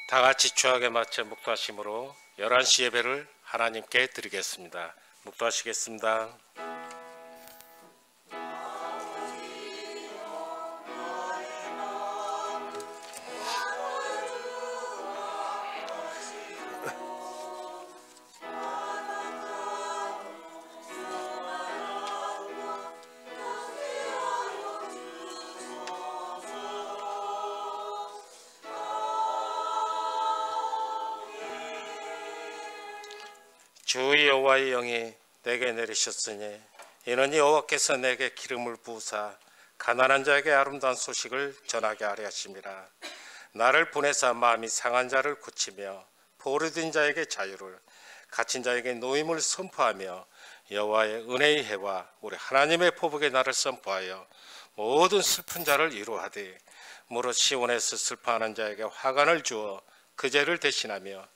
다 같이 주약에 맞춰 묵도하심으로 11시 예배를 하나님께 드리겠습니다. 묵도하시겠습니다. 주 여호와의 영이 내게 내리셨으니 이는 여호와께서 내게 기름을 부으사 가난한 자에게 아름다운 소식을 전하게 하려 하심이라. 나를 보내사 마음이 상한 자를 고치며 포로된 자에게 자유를, 갇힌 자에게 노임을 선포하며 여호와의 은혜의 해와 우리 하나님의 포복의 날을 선포하여 모든 슬픈 자를 위로하되 무릇 시온에서 슬퍼하는 자에게 화관을 주어 그 죄를 대신하며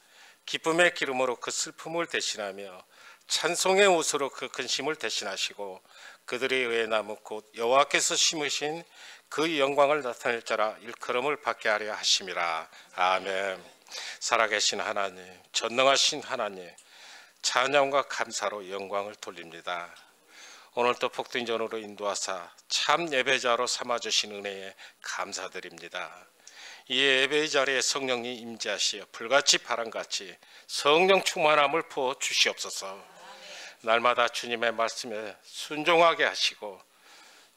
기쁨의 기름으로 그 슬픔을 대신하며 찬송의 옷으로 그 근심을 대신하시고 그들이 의의 나무 곧 여호와께서 심으신 그 영광을 나타낼 자라 일컬음을 받게 하려 하심이라. 아멘. 살아계신 하나님, 전능하신 하나님, 찬양과 감사로 영광을 돌립니다. 오늘도 복된 전으로 인도하사 참 예배자로 삼아주신 은혜에 감사드립니다. 이 예배의 자리에 성령이 임재하시어 불같이 바람같이 성령 충만함을 부어 주시옵소서. 날마다 주님의 말씀에 순종하게 하시고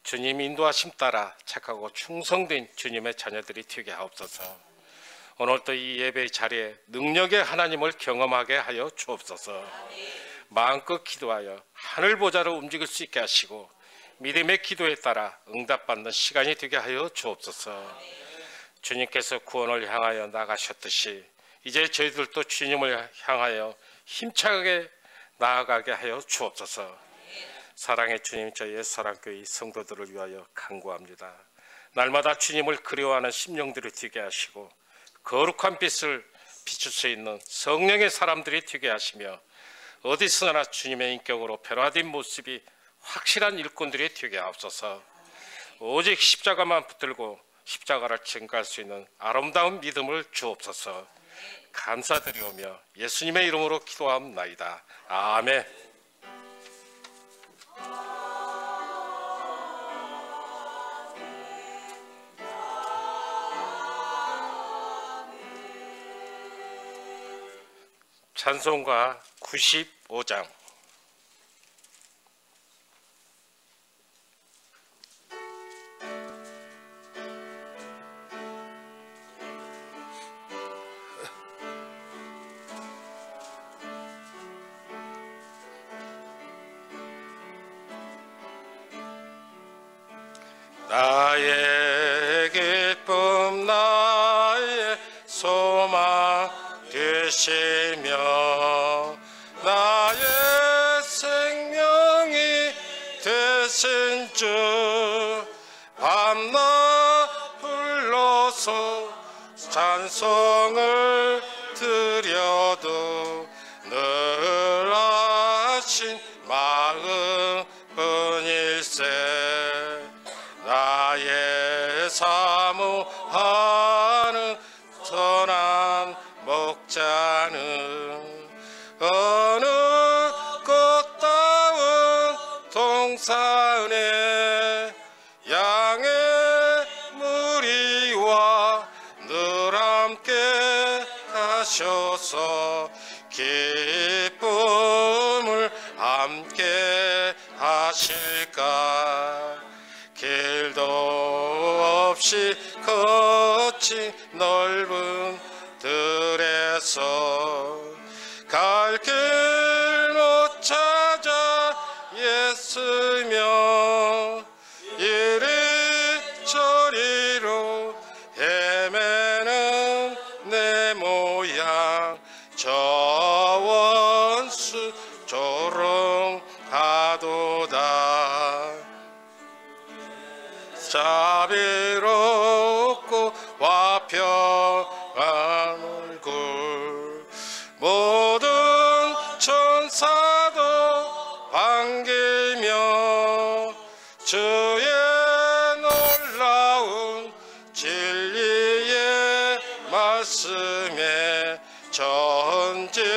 주님 인도하심 따라 착하고 충성된 주님의 자녀들이 되게 하옵소서. 오늘도 이 예배의 자리에 능력의 하나님을 경험하게 하여 주옵소서. 마음껏 기도하여 하늘 보좌로 움직일 수 있게 하시고 믿음의 기도에 따라 응답받는 시간이 되게 하여 주옵소서. 주님께서 구원을 향하여 나가셨듯이 이제 저희들도 주님을 향하여 힘차게 나아가게 하여 주옵소서. 사랑의 주님, 저희의 사랑교회 성도들을 위하여 간구합니다. 날마다 주님을 그리워하는 심령들이 되게 하시고 거룩한 빛을 비출 수 있는 성령의 사람들이 되게 하시며 어디서나 주님의 인격으로 변화된 모습이 확실한 일꾼들이 되게 하옵소서. 오직 십자가만 붙들고 십자가를 증거할 수 있는 아름다운 믿음을 주옵소서. 감사드리오며 예수님의 이름으로 기도합나이다. 아멘. 찬송가 95장. 나의 기쁨 나의 소망 되시며 나의 생명이 되신 주 밤낮 불러서 찬송을 드려도 늘 하신 마음뿐일세. 나의 사모하는 선한 목자는 어느 꽃다운 동산에 양의 무리와 늘 함께 하셔서 기쁨을 함께 하실까. 길도 없이 거친 넓은 들에서 갈 길 못 찾아 애쓰며 이리저리로 헤매는 내 모양 저 원수 조롱하도다. 자비롭고 화평한 얼굴 모든 천사도 반기며 주의 놀라운 진리의 말씀 가슴에 전지가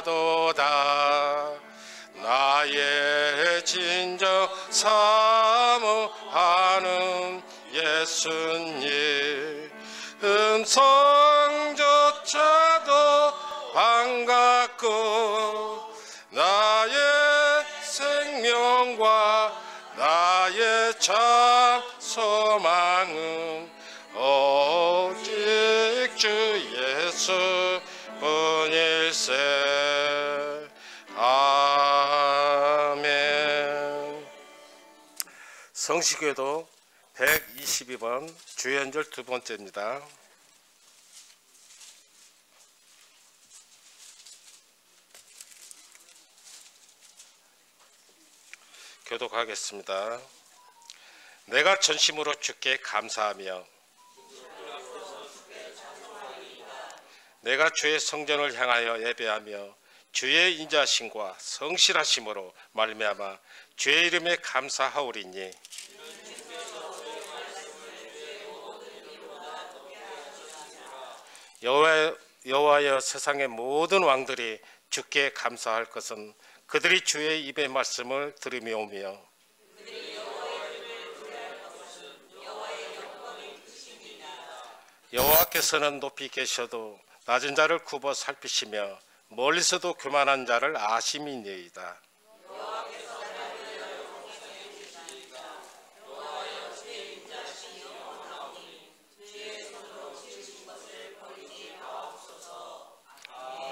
와닿하도다. 나의 진정 사모하는 예수님 음성조차도 반갑고 나의 생명과 나의 참 소망은 오직 주 예수 뿐일세. 아멘. 성시교도 122번 주연절 두 번째입니다. 교독하겠습니다. 내가 전심으로 주께 감사하며 내가 주의 성전을 향하여 예배하며 주의 인자하심과 성실하심으로 말미암아 주의 이름에 감사하오리니 여호와여 세상의 모든 왕들이 주께 감사할 것은 그들이 주의 입의 말씀을 들으며오며 여호와께서는 높이 계셔도 낮은 자를 굽어 살피시며 멀리서도 교만한 자를 아심이니이다.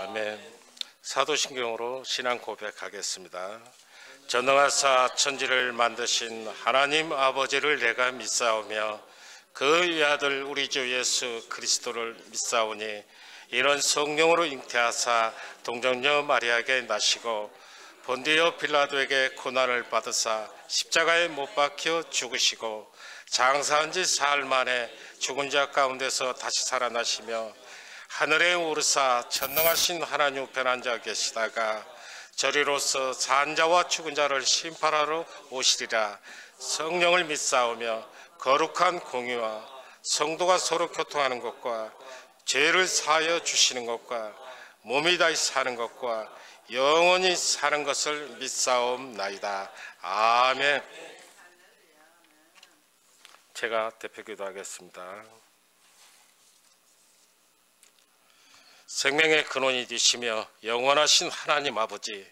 아멘. 사도신경으로 신앙 고백하겠습니다. 전능하사 천지를 만드신 하나님 아버지를 내가 믿사오며 그 외아들 우리 주 예수 그리스도를 믿사오니 이는 성령으로 잉태하사 동정녀 마리아에게 나시고 본디오 빌라도에게 고난을 받으사 십자가에 못 박혀 죽으시고 장사한 지 사흘 만에 죽은 자 가운데서 다시 살아나시며 하늘에 오르사 전능하신 하나님 우편에 앉아 계시다가 저리로서 산 자와 죽은 자를 심판하러 오시리라. 성령을 믿사오며 거룩한 공의와 성도가 서로 교통하는 것과 죄를 사하여 주시는 것과 몸이 다시 사는 것과 영원히 사는 것을 믿사옵나이다. 아멘. 제가 대표 기도하겠습니다. 생명의 근원이 되시며 영원하신 하나님 아버지,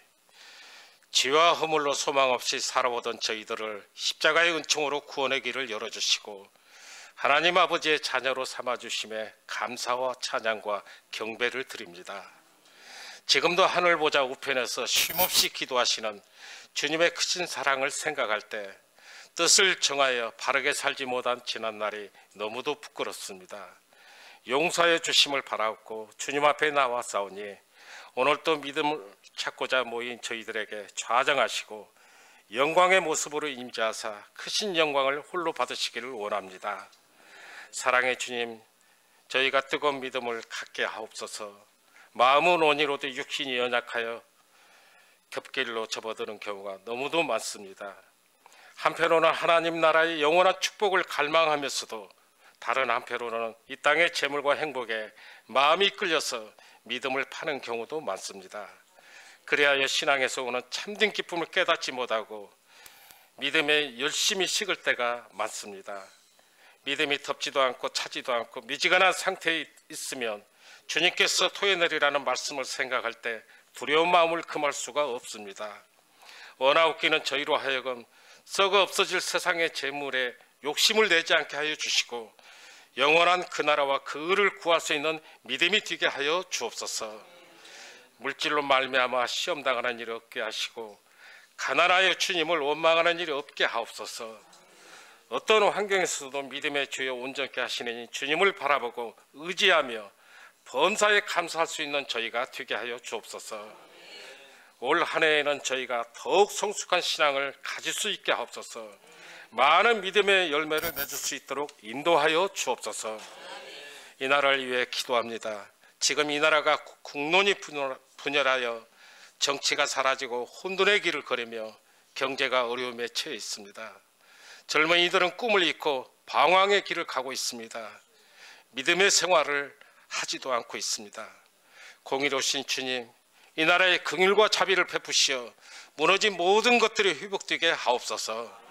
죄와 허물로 소망 없이 살아오던 저희들을 십자가의 은총으로 구원의 길을 열어주시고 하나님 아버지의 자녀로 삼아주심에 감사와 찬양과 경배를 드립니다. 지금도 하늘 보좌 우편에서 쉼없이 기도하시는 주님의 크신 사랑을 생각할 때 뜻을 정하여 바르게 살지 못한 지난날이 너무도 부끄럽습니다. 용서해 주심을 바라옵고 주님 앞에 나와 싸우니 오늘 또 믿음을 찾고자 모인 저희들에게 좌정하시고 영광의 모습으로 임재하사 크신 영광을 홀로 받으시기를 원합니다. 사랑의 주님, 저희가 뜨거운 믿음을 갖게 하옵소서. 마음은 원이로도 육신이 연약하여 겹길로 접어드는 경우가 너무도 많습니다. 한편으로는 하나님 나라의 영원한 축복을 갈망하면서도 다른 한편으로는 이 땅의 재물과 행복에 마음이 끌려서 믿음을 파는 경우도 많습니다. 그리하여 신앙에서 오는 참된 기쁨을 깨닫지 못하고 믿음에 열심히 식을 때가 많습니다. 믿음이 덥지도 않고 차지도 않고 미지근한 상태에 있으면 주님께서 토해내리라는 말씀을 생각할 때 두려운 마음을 금할 수가 없습니다. 원하옵기는 저희로 하여금 썩어 없어질 세상의 재물에 욕심을 내지 않게 하여 주시고 영원한 그 나라와 그 의를 구할 수 있는 믿음이 되게 하여 주옵소서. 물질로 말미암아 시험당하는 일이 없게 하시고 가난하여 주님을 원망하는 일이 없게 하옵소서. 어떤 환경에서도 믿음의 주여 온전케 하시니 주님을 바라보고 의지하며 범사에 감사할 수 있는 저희가 되게 하여 주옵소서. 올 한 해에는 저희가 더욱 성숙한 신앙을 가질 수 있게 하옵소서. 많은 믿음의 열매를 맺을 수 있도록 인도하여 주옵소서. 이 나라를 위해 기도합니다. 지금 이 나라가 국론이 분열하여 정치가 사라지고 혼돈의 길을 걸으며 경제가 어려움에 처해 있습니다. 젊은이들은 꿈을 잃고 방황의 길을 가고 있습니다. 믿음의 생활을 하지도 않고 있습니다. 공의로우신 주님, 이 나라에 긍휼과 자비를 베푸시어 무너진 모든 것들이 회복되게 하옵소서.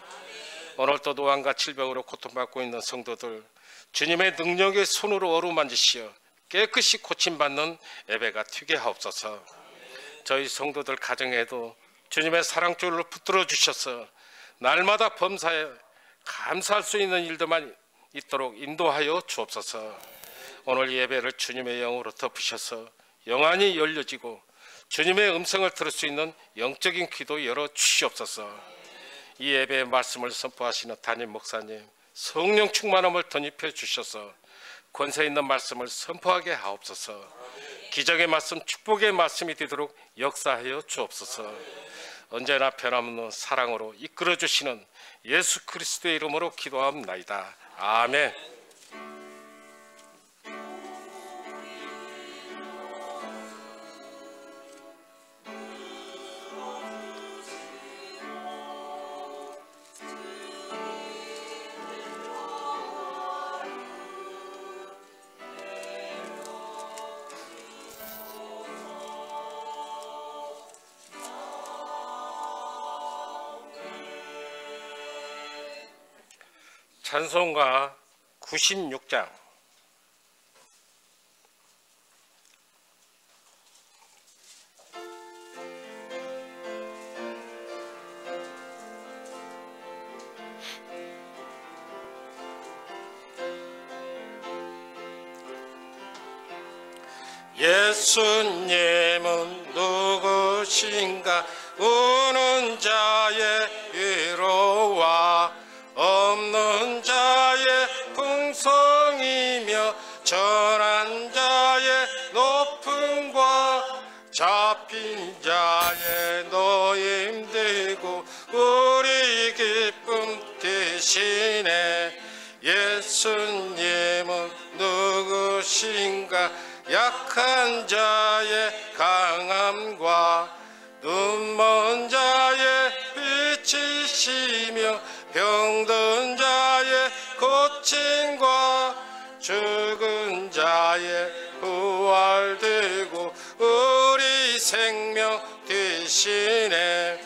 오늘도 노안과 질병으로 고통받고 있는 성도들, 주님의 능력의 손으로 어루만지시어 깨끗이 고침받는 예배가 튀게 하옵소서. 저희 성도들 가정에도 주님의 사랑줄을 붙들어 주셔서 날마다 범사에 감사할 수 있는 일들만 있도록 인도하여 주옵소서. 오늘 예배를 주님의 영으로 덮으셔서 영안이 열려지고 주님의 음성을 들을 수 있는 영적인 귀도 열어 주시옵소서. 이 예배의 말씀을 선포하시는 담임 목사님, 성령 충만함을 덧입혀 주셔서 권세 있는 말씀을 선포하게 하옵소서. 기적의 말씀, 축복의 말씀이 되도록 역사하여 주옵소서. 언제나 변함없는 사랑으로 이끌어 주시는 예수 그리스도의 이름으로 기도하옵나이다. 아멘. 찬송가 96장. 예수님은 누구신가? 우는 자의 위로와 없는 자의 풍성이며 전한 자의 높음과 잡힌 자의 노임되고 우리 기쁨 대신에 예수님은 누구신가? 약한 자의 강함과 눈먼 자의 빛이시며 병든 자의 고침과 죽은 자의 부활되고 우리 생명 되시네.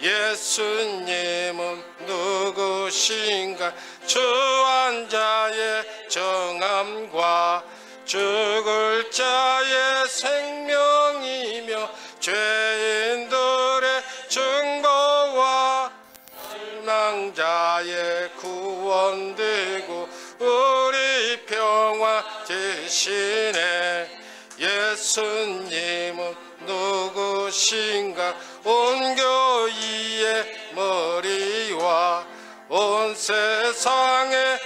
예수님은 누구신가? 주한 자의 정함과 죽을 자의 생명이며 죄인들의 중보와 절망자의 구원되고 우리 평화 되시네. 예수님은 누구신가? 온 교회의 머리와 온 세상의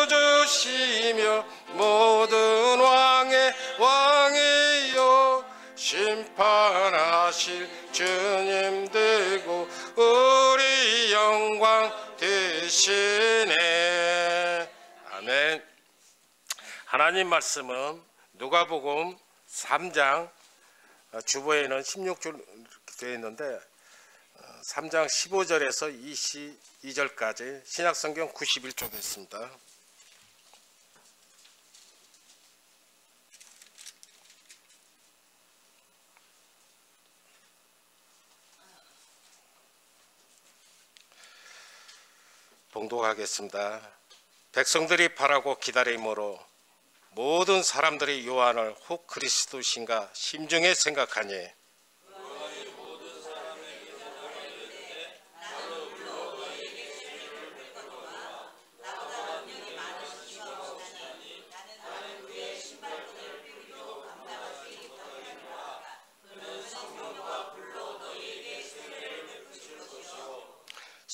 구주시며 모든 왕의 왕이요 심판하실 주님 되고 우리 영광 되시네. 아멘. 하나님 말씀은 누가복음 3장 주보에는 16절 되어 있는데 3장 15절에서 22절까지 신약성경 91쪽에 있습니다. 봉독하겠습니다. 백성들이 바라고 기다림으로 모든 사람들이 요한을 혹 그리스도신가 심중에 생각하니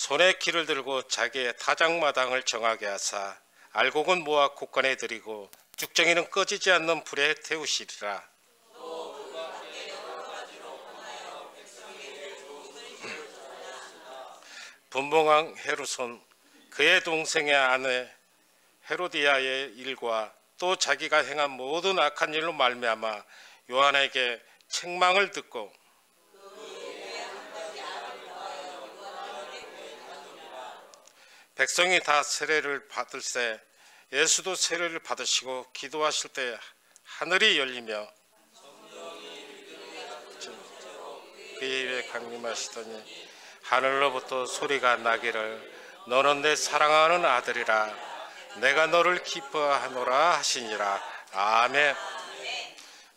손에 키를 들고 자기의 타작마당을 정하게 하사 알곡은 모아 곳간에 들이고 죽정이는 꺼지지 않는 불에 태우시리라. 분봉왕 헤롯은 그의 동생의 아내 헤로디아의 일과 또 자기가 행한 모든 악한 일로 말미암아 요한에게 책망을 듣고 백성이 다 세례를 받을세 예수도 세례를 받으시고 기도하실 때 하늘이 열리며 그 입에 강림하시더니 하늘로부터 소리가 나기를 너는 내 사랑하는 아들이라 내가 너를 기뻐하노라 하시니라. 아멘.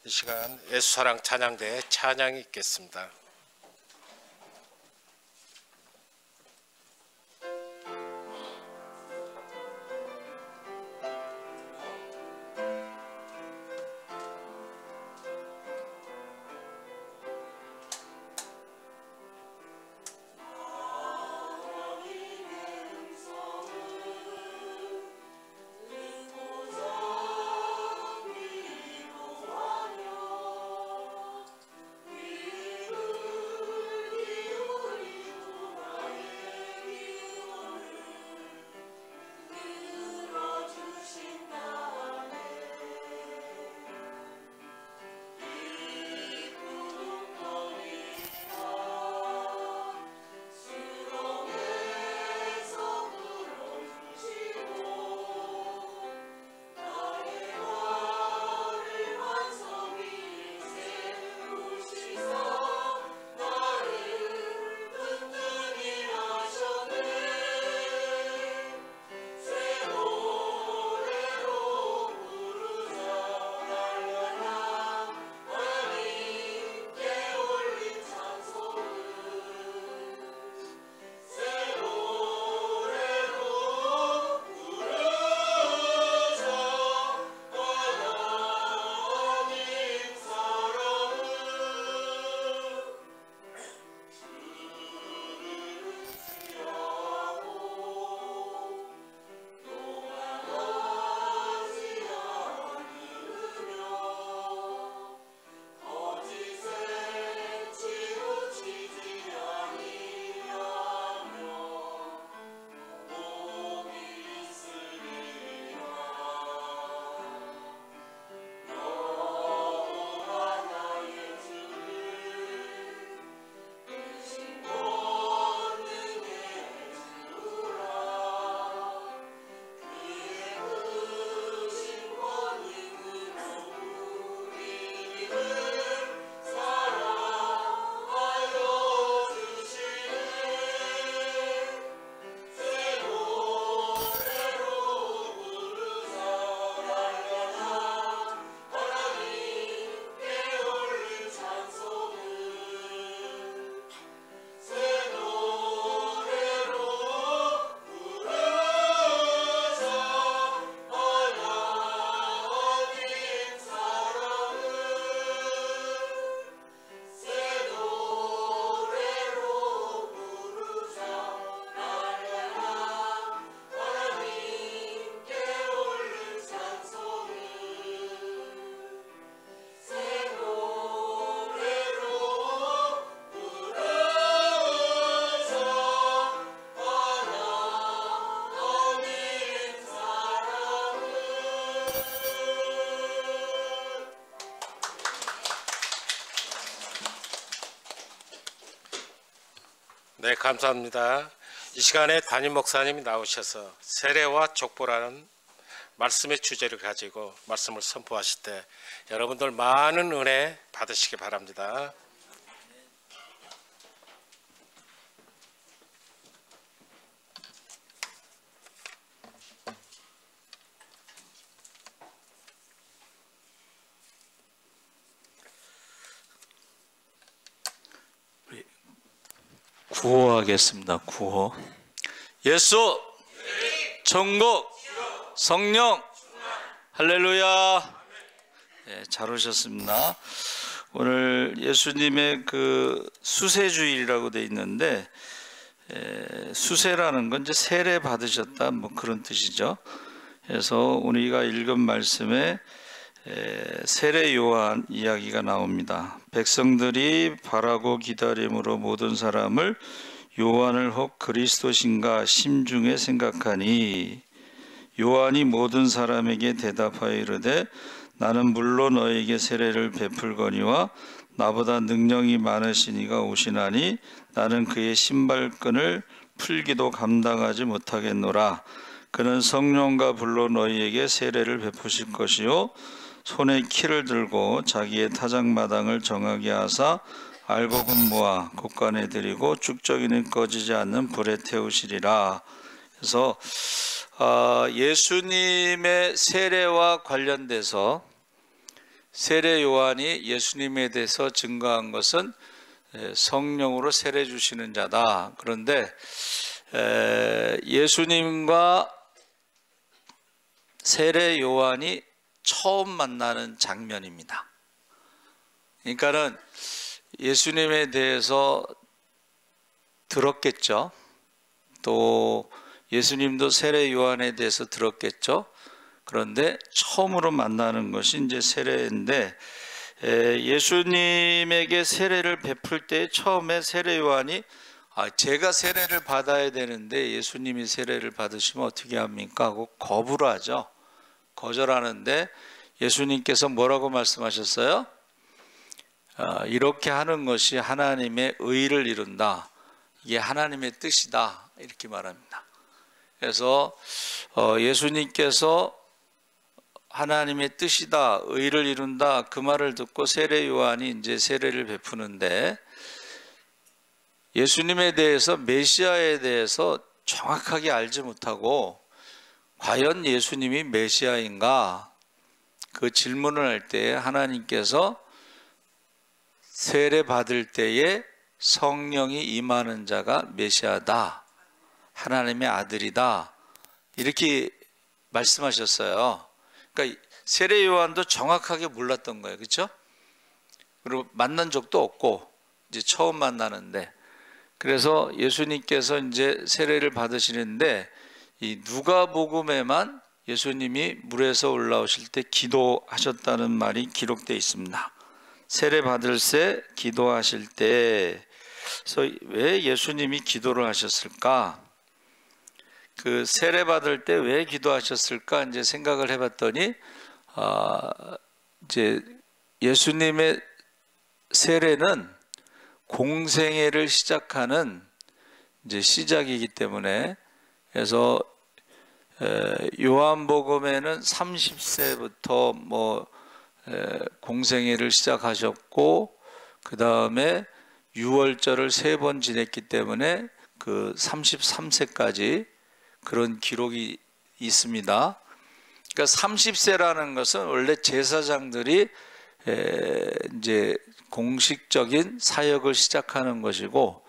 이 시간 예수사랑 찬양대에 찬양이 있겠습니다. 네, 감사합니다. 이 시간에 담임 목사님이 나오셔서 세례와 족보라는 말씀의 주제를 가지고 말씀을 선포하실 때 여러분들 많은 은혜 받으시기 바랍니다. 구호하겠습니다. 구호. 예수, 천국, 성령, 할렐루야. 네, 잘 오셨습니다. 오늘 예수님의 그 수세주일이라고 돼 있는데, 수세라는 건 이제 세례 받으셨다 뭐 그런 뜻이죠. 그래서 우리가 읽은 말씀에 세례 요한 이야기가 나옵니다. 백성들이 바라고 기다림으로 모든 사람을 요한을 혹 그리스도신가 심중에 생각하니 요한이 모든 사람에게 대답하여 이르되 나는 물로 너에게 세례를 베풀거니와 나보다 능력이 많으신 이가 오시나니 나는 그의 신발끈을 풀기도 감당하지 못하겠노라. 그는 성령과 불로 너희에게 세례를 베푸실 것이요 손에 키를 들고 자기의 타작마당을 정하게 하사 알곡은 모아 곡간에 들이고 쭉저기는 꺼지지 않는 불에 태우시리라. 그래서 예수님의 세례와 관련돼서 세례 요한이 예수님에 대해서 증거한 것은 성령으로 세례 주시는 자다. 그런데 예수님과 세례 요한이 처음 만나는 장면입니다. 그러니까는 예수님에 대해서 들었겠죠. 또 예수님도 세례 요한에 대해서 들었겠죠. 그런데 처음으로 만나는 것이 이제 세례인데, 예수님에게 세례를 베풀 때 처음에 세례 요한이 제가 세례를 받아야 되는데 예수님이 세례를 받으시면 어떻게 합니까? 하고 거부를 하죠. 거절하는데 예수님께서 뭐라고 말씀하셨어요? 이렇게 하는 것이 하나님의 의를 이룬다. 이게 하나님의 뜻이다. 이렇게 말합니다. 그래서 예수님께서 하나님의 뜻이다, 의를 이룬다, 그 말을 듣고 세례 요한이 이제 세례를 베푸는데, 예수님에 대해서, 메시아에 대해서 정확하게 알지 못하고 과연 예수님이 메시아인가, 그 질문을 할 때 하나님께서 세례 받을 때에 성령이 임하는 자가 메시아다, 하나님의 아들이다, 이렇게 말씀하셨어요. 그러니까 세례 요한도 정확하게 몰랐던 거예요. 그렇죠? 그리고 만난 적도 없고 이제 처음 만나는데, 그래서 예수님께서 이제 세례를 받으시는데, 이 누가복음에만 예수님이 물에서 올라오실 때 기도하셨다는 말이 기록되어 있습니다. 세례 받을새 기도하실 때. 그래서 왜 예수님이 기도를 하셨을까? 그 세례 받을 때 왜 기도하셨을까 이제 생각을 해봤더니, 이제 예수님의 세례는 공생애를 시작하는 이제 시작이기 때문에, 그래서 요한복음에는 30세부터 공생애를 시작하셨고, 그 다음에 유월절을 3번 지냈기 때문에 그 33세까지 그런 기록이 있습니다. 그러니까 30세라는 것은 원래 제사장들이 이제 공식적인 사역을 시작하는 것이고,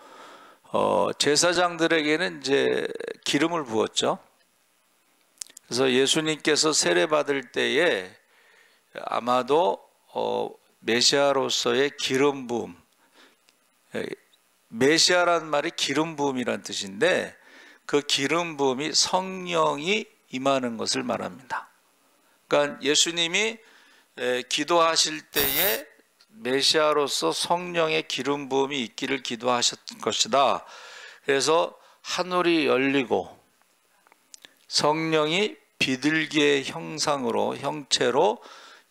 제사장들에게는 이제 기름을 부었죠. 그래서 예수님께서 세례 받을 때에 아마도 메시아로서의 기름 부음, 메시아란 말이 기름 부음이란 뜻인데, 그 기름 부음이 성령이 임하는 것을 말합니다. 그러니까 예수님이 기도하실 때에 메시아로서 성령의 기름 부음이 있기를 기도하셨을 것이다. 그래서 하늘이 열리고 성령이 비둘기의 형상으로, 형체로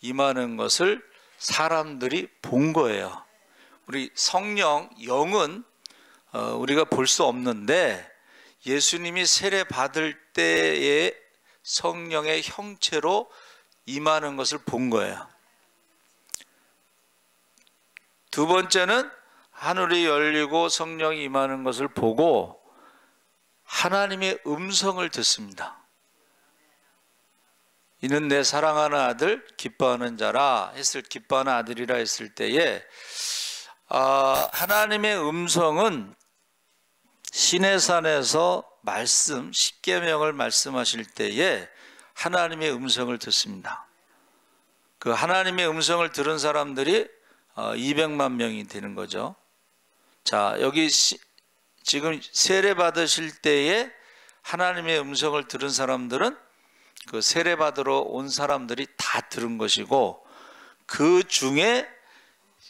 임하는 것을 사람들이 본 거예요. 우리 성령, 영은 우리가 볼 수 없는데, 예수님이 세례 받을 때의 성령의 형체로 임하는 것을 본 거예요. 두 번째는 하늘이 열리고 성령이 임하는 것을 보고 하나님의 음성을 듣습니다. 이는 내 사랑하는 아들, 기뻐하는 자라 기뻐하는 아들이라 했을 때에, 하나님의 음성은 시내산에서 말씀, 십계명을 말씀하실 때에 하나님의 음성을 듣습니다. 그 하나님의 음성을 들은 사람들이 200만 명이 되는 거죠. 자, 여기 지금 세례 받으실 때에 하나님의 음성을 들은 사람들은 그 세례 받으러 온 사람들이 다 들은 것이고, 그 중에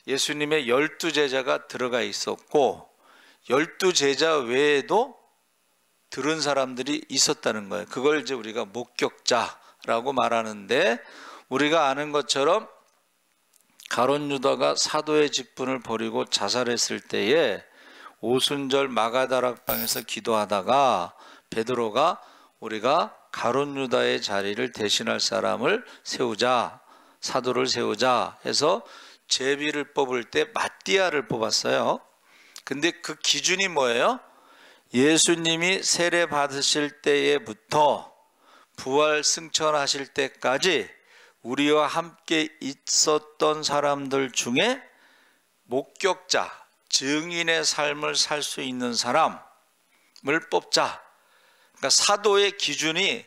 예수님의 12제자가 들어가 있었고, 12제자 외에도 들은 사람들이 있었다는 거예요. 그걸 이제 우리가 목격자라고 말하는데, 우리가 아는 것처럼 가룟 유다가 사도의 직분을 버리고 자살했을 때에 오순절 마가다락방에서 기도하다가 베드로가 우리가 가룟 유다의 자리를 대신할 사람을 세우자, 사도를 세우자 해서 제비를 뽑을 때 마띠아를 뽑았어요. 근데 그 기준이 뭐예요? 예수님이 세례 받으실 때에부터 부활 승천하실 때까지 우리와 함께 있었던 사람들 중에 목격자, 증인의 삶을 살 수 있는 사람을 뽑자. 그러니까 사도의 기준이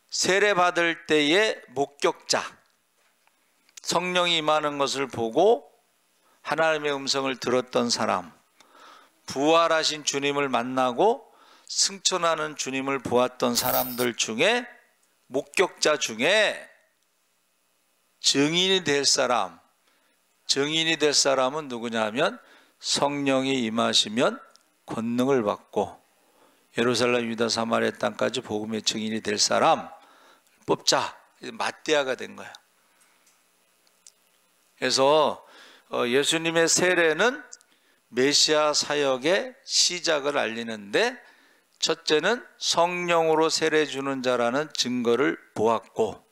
세례 받을 때의 목격자, 성령이 임하는 것을 보고 하나님의 음성을 들었던 사람, 부활하신 주님을 만나고 승천하는 주님을 보았던 사람들 중에 목격자 중에 증인이 될 사람, 증인이 될 사람은 누구냐면 성령이 임하시면 권능을 받고 예루살렘, 유다, 사마리아 땅까지 복음의 증인이 될 사람 뽑자. 마띠아가 된 거예요. 그래서 예수님의 세례는 메시아 사역의 시작을 알리는데 첫째는 성령으로 세례 주는 자라는 증거를 보았고,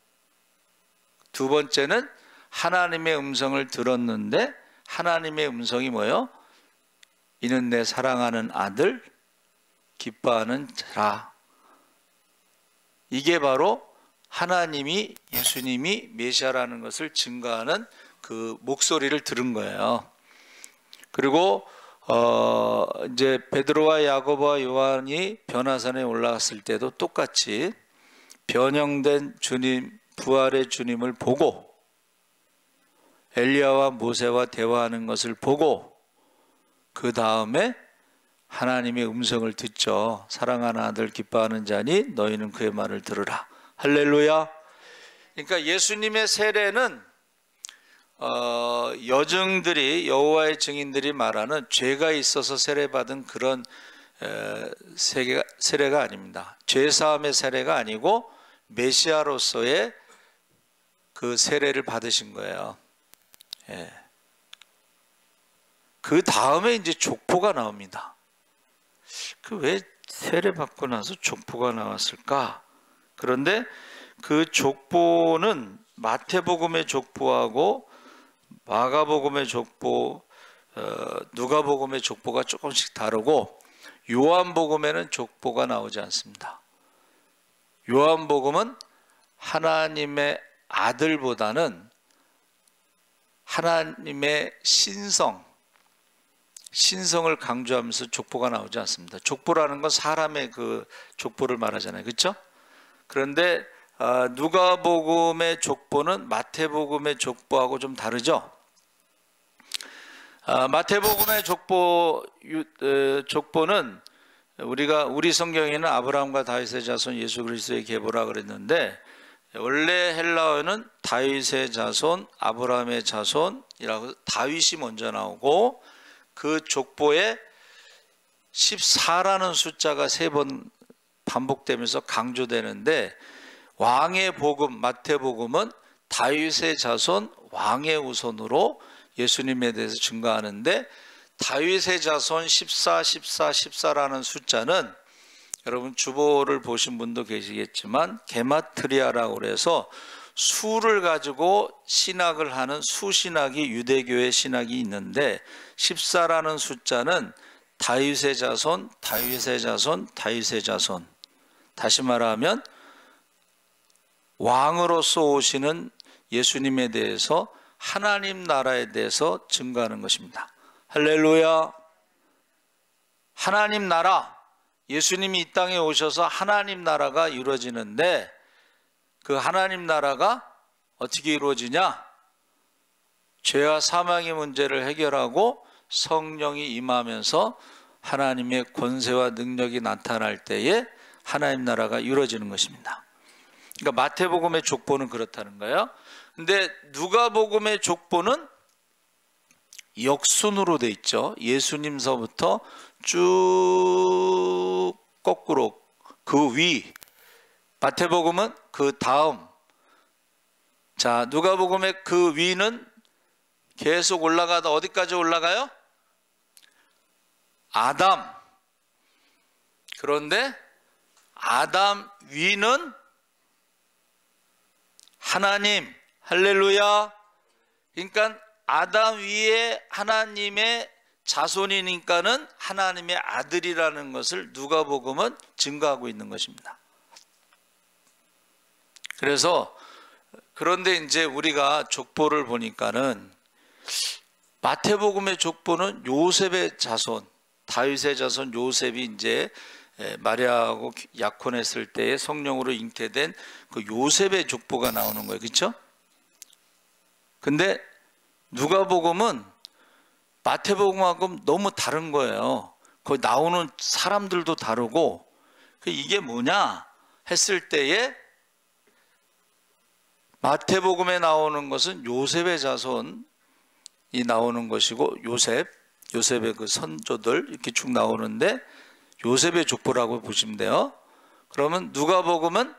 두 번째는 하나님의 음성을 들었는데 하나님의 음성이 뭐예요? 이는 내 사랑하는 아들, 기뻐하는 자라. 이게 바로 하나님이, 예수님이 메시아라는 것을 증거하는 그 목소리를 들은 거예요. 그리고 이제 베드로와 야고보와 요한이 변화산에 올라갔을 때도 똑같이 변형된 주님, 부활의 주님을 보고 엘리야와 모세와 대화하는 것을 보고 그 다음에 하나님의 음성을 듣죠. 사랑하는 아들, 기뻐하는 자니 너희는 그의 말을 들으라. 할렐루야. 그러니까 예수님의 세례는 여증들이, 여호와의 증인들이 말하는 죄가 있어서 세례받은 그런 세례가 아닙니다. 죄사함의 세례가 아니고 메시아로서의 그 세례를 받으신 거예요. 예. 그 다음에 이제 족보가 나옵니다. 그 왜 세례 받고 나서 족보가 나왔을까? 그런데 그 족보는 마태복음의 족보하고 마가복음의 족보, 누가복음의 족보가 조금씩 다르고 요한복음에는 족보가 나오지 않습니다. 요한복음은 하나님의 아들보다는 하나님의 신성을 강조하면서 족보가 나오지 않습니다. 족보라는 건 사람의 그 족보를 말하잖아요. 그렇죠? 그런데 누가복음의 족보는 마태복음의 족보하고 좀 다르죠. 마태복음의 족보는 우리 성경에는 아브라함과 다윗의 자손 예수 그리스도의 계보라 그랬는데 원래 헬라어는 다윗의 자손, 아브라함의 자손이라고 다윗이 먼저 나오고 그 족보에 14라는 숫자가 3번 반복되면서 강조되는데 왕의 복음, 마태복음은 다윗의 자손, 왕의 후손으로 예수님에 대해서 증거하는데 다윗의 자손 14라는 숫자는 여러분 주보를 보신 분도 계시겠지만 게마트리아라고 해서 수를 가지고 신학을 하는 수신학이 유대교의 신학이 있는데 14라는 숫자는 다윗의 자손, 다윗의 자손, 다윗의 자손. 다시 말하면 왕으로서 오시는 예수님에 대해서 하나님 나라에 대해서 증거하는 것입니다. 할렐루야. 하나님 나라, 예수님이 이 땅에 오셔서 하나님 나라가 이루어지는데 그 하나님 나라가 어떻게 이루어지냐? 죄와 사망의 문제를 해결하고 성령이 임하면서 하나님의 권세와 능력이 나타날 때에 하나님 나라가 이루어지는 것입니다. 그러니까 마태복음의 족보는 그렇다는 거예요. 근데 누가복음의 족보는 역순으로 돼 있죠. 예수님서부터 쭉 거꾸로 그 위, 마태복음은 그 다음. 자, 누가복음의 그 위는 계속 올라가다 어디까지 올라가요? 아담. 그런데 아담 위는 하나님. 할렐루야. 그러니까 아담 위에 하나님의 자손이니까는 하나님의 아들이라는 것을 누가복음은 증거하고 있는 것입니다. 그래서 그런데 이제 우리가 족보를 보니까는 마태복음의 족보는 요셉의 자손, 다윗의 자손 요셉이 이제 마리아하고 약혼했을 때에 성령으로 잉태된 그 요셉의 족보가 나오는 거예요. 그렇죠? 근데 누가복음은 마태복음하고 너무 다른 거예요. 거기 나오는 사람들도 다르고, 이게 뭐냐 했을 때에 마태복음에 나오는 것은 요셉의 자손이 나오는 것이고, 요셉의 그 선조들 이렇게 쭉 나오는데 요셉의 족보라고 보시면 돼요. 그러면 누가복음은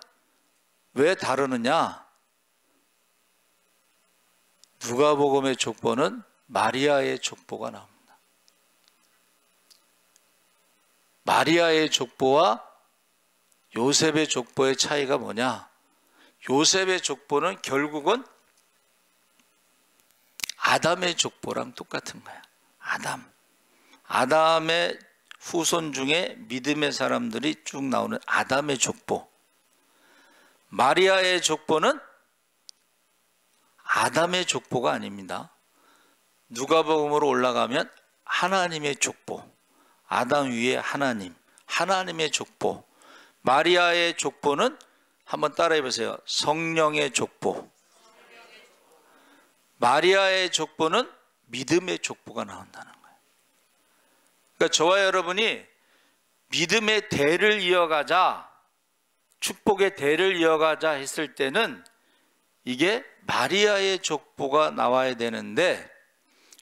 왜 다르느냐? 누가복음의 족보는 마리아의 족보가 나옵니다. 마리아의 족보와 요셉의 족보의 차이가 뭐냐? 요셉의 족보는 결국은 아담의 족보랑 똑같은 거야. 아담의 후손 중에 믿음의 사람들이 쭉 나오는 아담의 족보. 마리아의 족보는 아담의 족보가 아닙니다. 누가복음으로 올라가면 하나님의 족보. 아담 위에 하나님, 하나님의 족보. 마리아의 족보는 한번 따라해 보세요. 성령의 족보. 마리아의 족보는 믿음의 족보가 나온다는 거예요. 그러니까 저와 여러분이 믿음의 대를 이어가자, 축복의 대를 이어가자 했을 때는 이게 마리아의 족보가 나와야 되는데,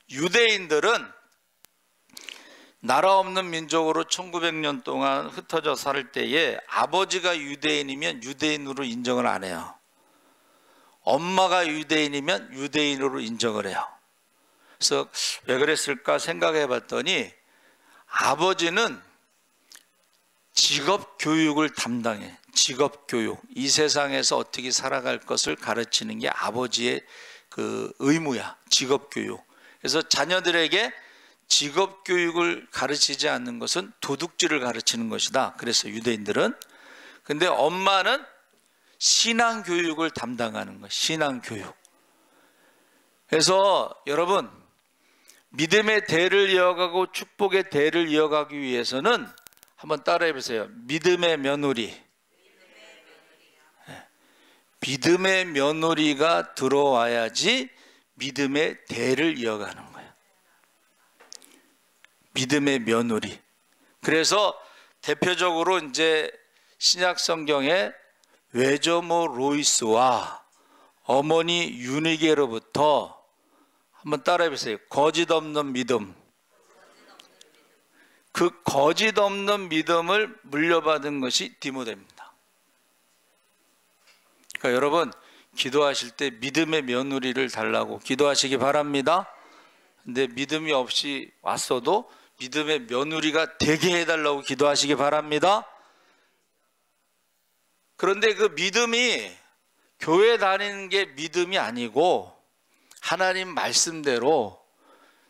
유대인들은 나라 없는 민족으로 1900년 동안 흩어져 살 때에 아버지가 유대인이면 유대인으로 인정을 안 해요. 엄마가 유대인이면 유대인으로 인정을 해요. 그래서 왜 그랬을까 생각해 봤더니 아버지는 직업 교육을 담당해. 직업 교육. 이 세상에서 어떻게 살아갈 것을 가르치는 게 아버지의 그 의무야. 직업 교육. 그래서 자녀들에게 직업 교육을 가르치지 않는 것은 도둑질을 가르치는 것이다. 그래서 유대인들은. 근데 엄마는 신앙 교육을 담당하는 거예요. 신앙 교육. 그래서 여러분, 믿음의 대를 이어가고 축복의 대를 이어가기 위해서는 한번 따라해 보세요. 믿음의 며느리. 믿음의 며느리가 들어와야지 믿음의 대를 이어가는 거예요. 믿음의 며느리. 그래서 대표적으로 이제 신약 성경에 외조모 로이스와 어머니 유니게로부터 한번 따라해 보세요. 거짓 없는 믿음. 그 거짓 없는 믿음을 물려받은 것이 디모데입니다. 그러니까 여러분, 기도하실 때 믿음의 며느리를 달라고 기도하시기 바랍니다. 근데 믿음이 없이 왔어도 믿음의 며느리가 되게 해달라고 기도하시기 바랍니다. 그런데 그 믿음이 교회 다니는 게 믿음이 아니고 하나님 말씀대로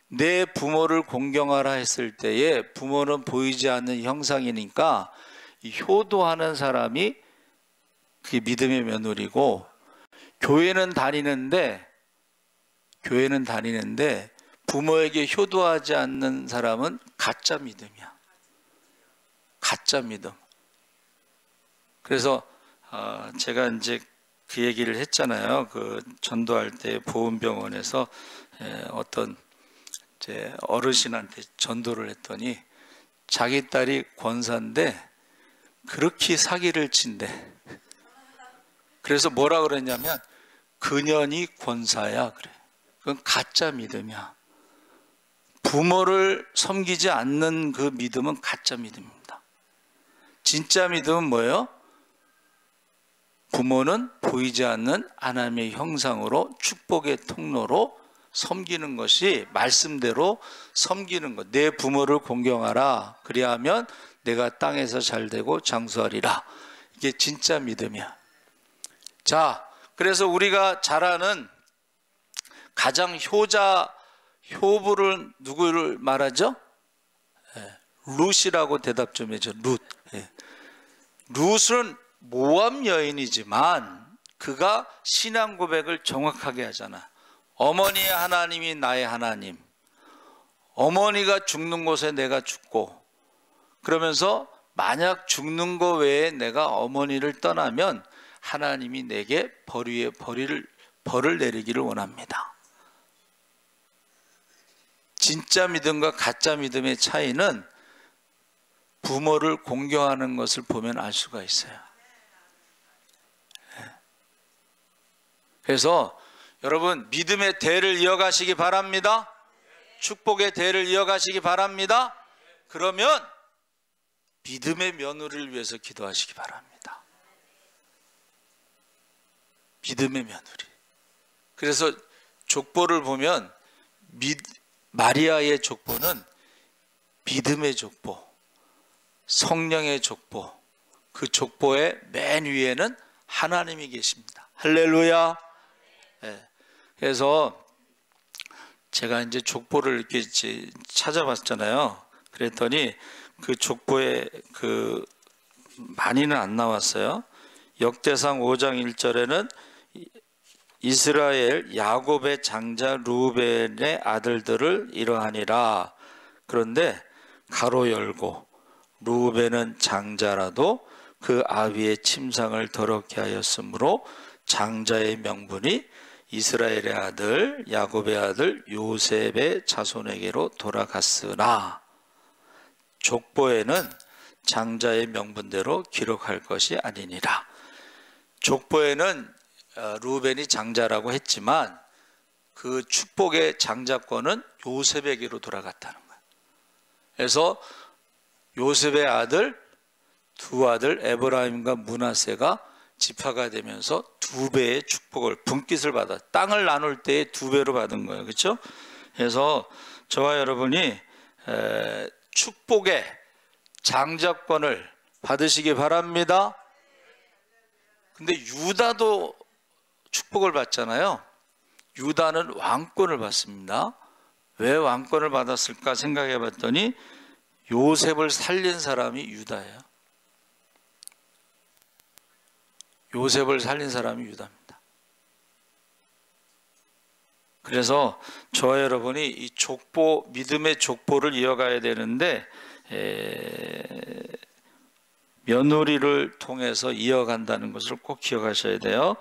내 부모를 공경하라 했을 때에 부모는 보이지 않는 형상이니까 효도하는 사람이 그게 믿음의 며느리고, 교회는 다니는데 부모에게 효도하지 않는 사람은 가짜 믿음이야. 가짜 믿음. 그래서 제가 이제 그 얘기를 했잖아요. 그 전도할 때 보훈병원에서 어떤 제 어르신한테 전도를 했더니 자기 딸이 권사인데 그렇게 사기를 친대. 그래서 뭐라 그랬냐면 그년이 권사야 그래. 그건 가짜 믿음이야. 부모를 섬기지 않는 그 믿음은 가짜 믿음입니다. 진짜 믿음은 뭐예요? 부모는 보이지 않는 하나님의 형상으로 축복의 통로로 섬기는 것이 말씀대로 섬기는 것. 내 부모를 공경하라. 그리하면 내가 땅에서 잘되고 장수하리라. 이게 진짜 믿음이야. 자, 그래서 우리가 잘 아는 가장 효부를 누구를 말하죠? 룻이라고 대답 좀 해줘. 룻. 룻은 모압 여인이지만 그가 신앙 고백을 정확하게 하잖아. 어머니의 하나님이 나의 하나님. 어머니가 죽는 곳에 내가 죽고, 그러면서 만약 죽는 것 외에 내가 어머니를 떠나면 하나님이 내게 벌 위에 벌을 내리기를 원합니다. 진짜 믿음과 가짜 믿음의 차이는 부모를 공경하는 것을 보면 알 수가 있어요. 그래서 여러분, 믿음의 대를 이어가시기 바랍니다. 축복의 대를 이어가시기 바랍니다. 그러면 믿음의 며느리를 위해서 기도하시기 바랍니다. 믿음의 며느리. 그래서 족보를 보면 마리아의 족보는 믿음의 족보, 성령의 족보, 그 족보의 맨 위에는 하나님이 계십니다. 할렐루야. 네. 그래서 제가 이제 족보를 이렇게 찾아봤잖아요. 그랬더니 그 족보에 많이는 안 나왔어요. 역대상 5장 1절에는 이스라엘 야곱의 장자 루벤의 아들들을 이러하니라. 그런데 가로 열고 루벤은 장자라도 그 아비의 침상을 더럽게 하였으므로 장자의 명분이 이스라엘의 아들 야곱의 아들 요셉의 자손에게로 돌아갔으나 족보에는 장자의 명분대로 기록할 것이 아니니라. 족보에는 루벤이 장자라고 했지만 그 축복의 장자권은 요셉에게로 돌아갔다는 거예요. 그래서 요셉의 두 아들 에브라임과 므낫세가 지파가 되면서 2배의 축복을, 분깃을 받아 땅을 나눌 때에 2배로 받은 거예요. 그렇죠? 그래서 저와 여러분이 축복의 장자권을 받으시기 바랍니다. 근데 유다도 축복을 받잖아요. 유다는 왕권을 받습니다. 왜 왕권을 받았을까 생각해 봤더니 요셉을 살린 사람이 유다예요. 요셉을 살린 사람이 유다입니다. 그래서 저와 여러분이 이 족보, 믿음의 족보를 이어가야 되는데 며느리를 통해서 이어간다는 것을 꼭 기억하셔야 돼요.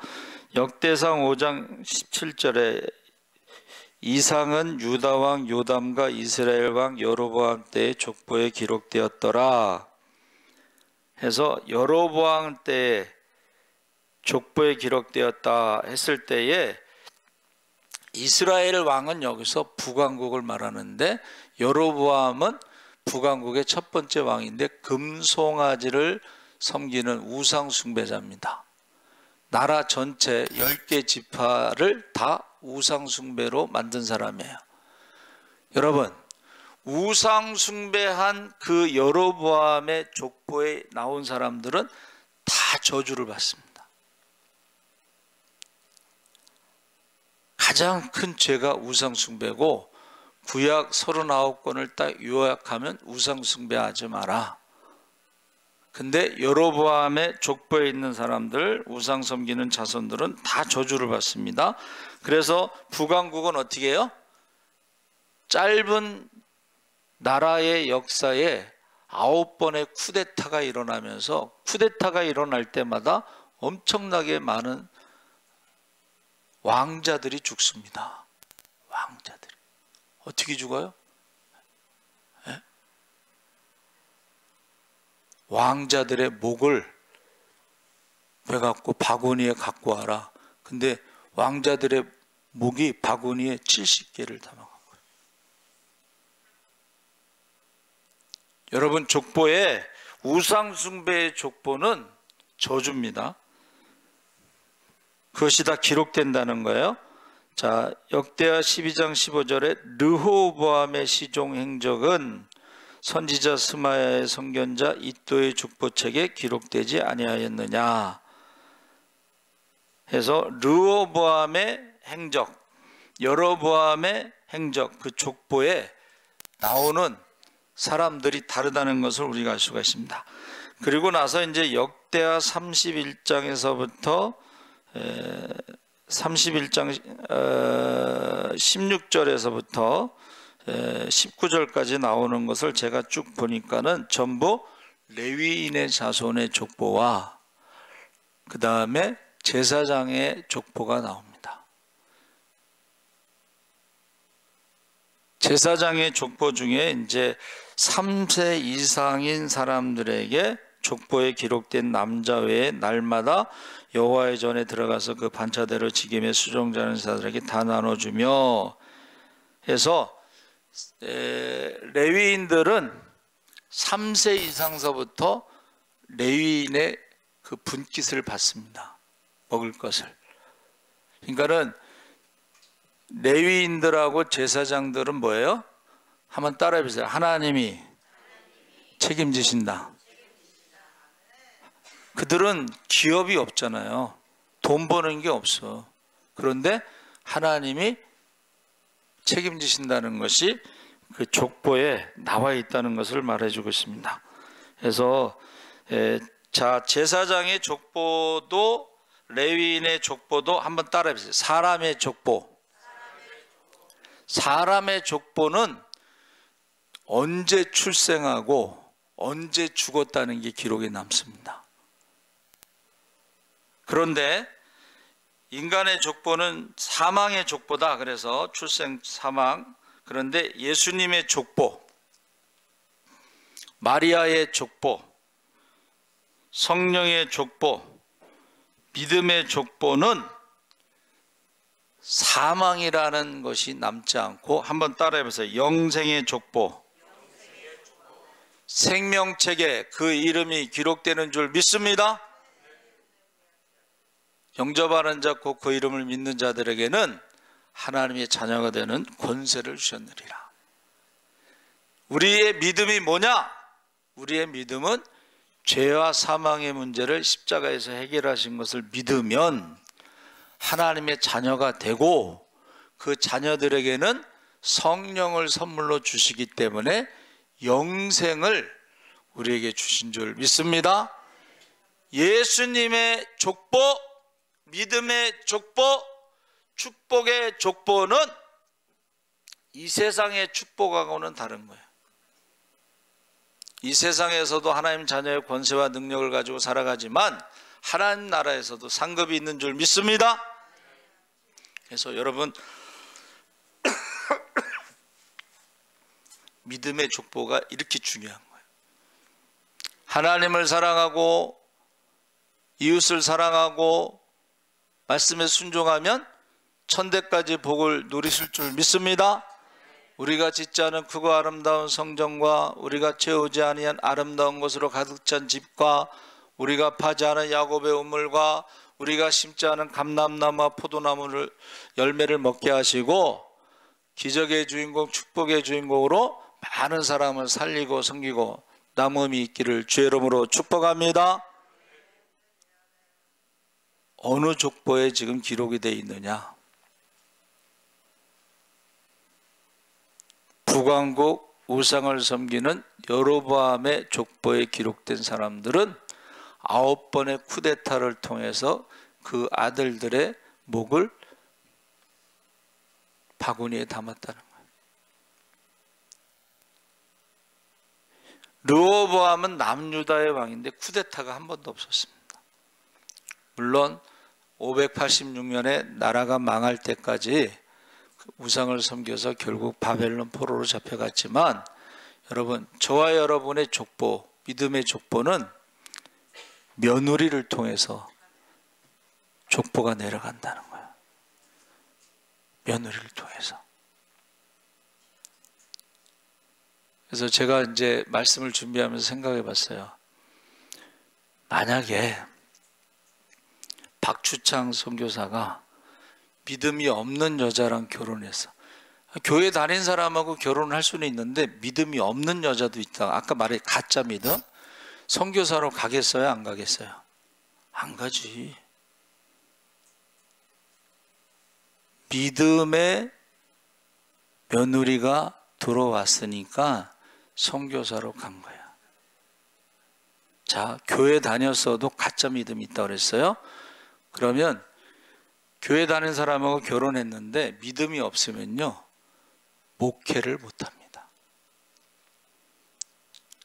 역대상 5장 17절에 이상은 유다 왕 요담과 이스라엘 왕 여로보암 때의 족보에 기록되었더라 해서 여로보암 때에 족보에 기록되었다 했을 때에 이스라엘 왕은 여기서 북왕국을 말하는데 여로보암은 북왕국의 첫 번째 왕인데 금송아지를 섬기는 우상 숭배자입니다. 나라 전체 10개 지파를 다 우상 숭배로 만든 사람이에요. 여러분, 우상 숭배한 그 여로보암의 족보에 나온 사람들은 다 저주를 받습니다. 가장 큰 죄가 우상 숭배고 구약 39권을 딱 요약하면 우상 숭배하지 마라. 근데 여로보암의 족보에 있는 사람들, 우상 섬기는 자손들은 다 저주를 받습니다. 그래서 북왕국은 어떻게 해요? 짧은 나라의 역사에 9번의 쿠데타가 일어나면서 쿠데타가 일어날 때마다 엄청나게 많은 왕자들이 죽습니다. 왕자들이. 어떻게 죽어요? 네? 왕자들의 목을 빼갖고 바구니에 갖고 와라. 근데 왕자들의 목이 바구니에 70개를 담아간 거예요. 여러분, 족보에 우상숭배의 족보는 저주입니다. 그것이 다 기록된다는 거예요. 자, 역대하 12장 15절에 르호보암의 시종 행적은 선지자 스마야의 선견자 이도의 족보책에 기록되지 아니하였느냐 해서 르호보암의 행적, 여로보암의 행적, 그 족보에 나오는 사람들이 다르다는 것을 우리가 알 수가 있습니다. 그리고 나서 이제 역대하 31장에서부터 31장 16절에서부터 19절까지 나오는 것을 제가 쭉 보니까는 전부 레위인의 자손의 족보와 그 다음에 제사장의 족보가 나옵니다. 제사장의 족보 중에 이제 3세 이상인 사람들에게 족보에 기록된 남자 외에 날마다 여호와의 전에 들어가서 그 반차대로 지김의 수종자는 자들에게 다 나눠주며 해서 레위인들은 3세 이상서부터 레위인의 그 분깃을 받습니다. 먹을 것을. 그러니까는 레위인들하고 제사장들은 뭐예요? 한번 따라해 보세요. 하나님이 책임지신다. 그들은 기업이 없잖아요. 돈 버는 게 없어. 그런데 하나님이 책임지신다는 것이 그 족보에 나와 있다는 것을 말해주고 있습니다. 그래서 자, 제사장의 족보도 레위인의 족보도 한번 따라해 보세요. 사람의 족보. 사람의 족보는 언제 출생하고 언제 죽었다는 게 기록에 남습니다. 그런데 인간의 족보는 사망의 족보다. 그래서 출생, 사망. 그런데 예수님의 족보, 마리아의 족보, 성령의 족보, 믿음의 족보는 사망이라는 것이 남지 않고 한번 따라해 보세요. 영생의 족보. 생명책에 그 이름이 기록되는 줄 믿습니다. 영접하는 자 곧 그 이름을 믿는 자들에게는 하나님의 자녀가 되는 권세를 주셨느니라. 우리의 믿음이 뭐냐? 우리의 믿음은 죄와 사망의 문제를 십자가에서 해결하신 것을 믿으면 하나님의 자녀가 되고 그 자녀들에게는 성령을 선물로 주시기 때문에 영생을 우리에게 주신 줄 믿습니다. 예수님의 족보, 믿음의 족보, 축복의 족보는 이 세상의 축복하고는 다른 거예요. 이 세상에서도 하나님 자녀의 권세와 능력을 가지고 살아가지만 하나님 나라에서도 상급이 있는 줄 믿습니다. 그래서 여러분 믿음의 족보가 이렇게 중요한 거예요. 하나님을 사랑하고 이웃을 사랑하고 말씀에 순종하면 천대까지 복을 누리실 줄 믿습니다. 우리가 짓지 않은 크고 아름다운 성전과 우리가 채우지 아니한 아름다운 것으로 가득 찬 집과 우리가 파지 않은 야곱의 우물과 우리가 심지 않은 감람나무와 포도나무를 열매를 먹게 하시고 기적의 주인공, 축복의 주인공으로 많은 사람을 살리고 섬기고 남음이 있기를 주의 이름으로 축복합니다. 어느 족보에 지금 기록이 되어 있느냐? 북왕국 우상을 섬기는 여로보암의 족보에 기록된 사람들은 9번의 쿠데타를 통해서 그 아들들의 목을 바구니에 담았다는 거예요. 르호보암은 남유다의 왕인데 쿠데타가 한 번도 없었습니다. 물론 586년에 나라가 망할 때까지 우상을 섬겨서 결국 바벨론 포로로 잡혀갔지만 여러분, 저와 여러분의 족보, 믿음의 족보는 며느리를 통해서 족보가 내려간다는 거예요. 며느리를 통해서. 그래서 제가 이제 말씀을 준비하면서 생각해 봤어요. 만약에 박주창 선교사가 믿음이 없는 여자랑 결혼했어. 교회 다닌 사람하고 결혼할 수는 있는데 믿음이 없는 여자도 있다. 아까 말해 가짜 믿음. 선교사로 가겠어요? 안 가겠어요? 안 가지. 믿음의 며느리가 들어왔으니까 선교사로 간 거야. 자, 교회 다녔어도 가짜 믿음이 있다고 그랬어요. 그러면 교회 다니는 사람하고 결혼했는데 믿음이 없으면요, 목회를 못합니다.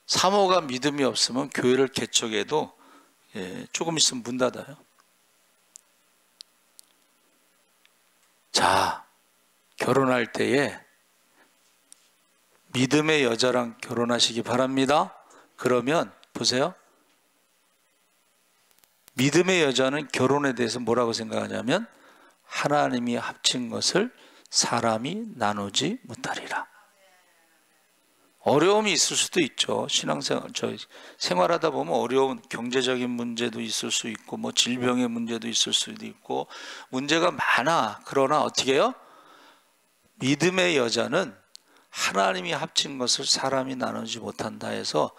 사모가 믿음이 없으면 교회를 개척해도 조금 있으면 문 닫아요. 자, 결혼할 때에 믿음의 여자랑 결혼하시기 바랍니다. 그러면 보세요. 믿음의 여자는 결혼에 대해서 뭐라고 생각하냐면 하나님이 합친 것을 사람이 나누지 못하리라. 어려움이 있을 수도 있죠. 신앙생활, 생활하다 보면 어려운 경제적인 문제도 있을 수 있고, 뭐 질병의 문제도 있을 수도 있고, 문제가 많아. 그러나 어떻게 해요? 믿음의 여자는 하나님이 합친 것을 사람이 나누지 못한다 해서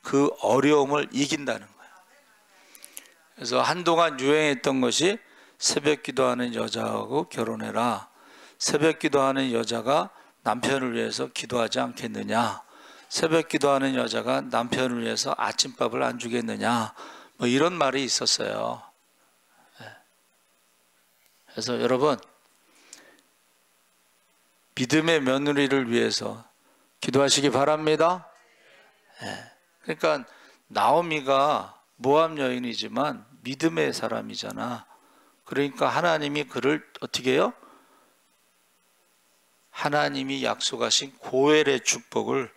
그 어려움을 이긴다는 거예요. 그래서 한동안 유행했던 것이 새벽 기도하는 여자하고 결혼해라. 새벽 기도하는 여자가 남편을 위해서 기도하지 않겠느냐. 새벽 기도하는 여자가 남편을 위해서 아침밥을 안 주겠느냐. 뭐 이런 말이 있었어요. 그래서 여러분, 믿음의 며느리를 위해서 기도하시기 바랍니다. 그러니까 나오미가 모압 여인이지만 믿음의 사람이잖아. 그러니까 하나님이 그를 어떻게 해요? 하나님이 약속하신 고엘의 축복을